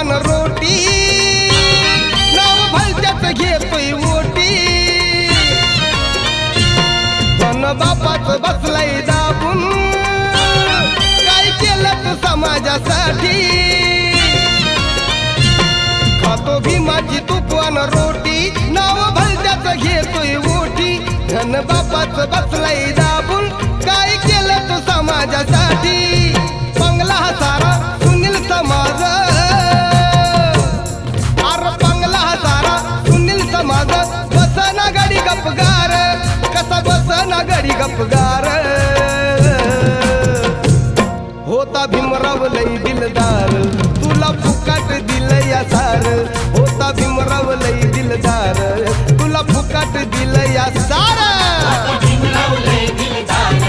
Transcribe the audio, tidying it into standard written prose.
तुफान रोटी नाव भलत्याच घेतोय ओटी पण बापाच बसलाय दाबून काय केलं तू समाजासाठी खातो भीमाची तुफान रोटी नाव भलत्याच घेतोय ओटी धन बापाच बसलाय दाबून काय केलं तू समाजासाठी बंगला हा सारा सुनील समाज अरे बंगला हा सारा सुनील समाज बसना गडी गपगार कसा बसना गडी गपगार होता भीमराव लई दिलदार तुला फुकाट दिलं या सार होता भीमराव लई दिलदार तुला फुकाट दिलं या सार भीमराव लय दिलदार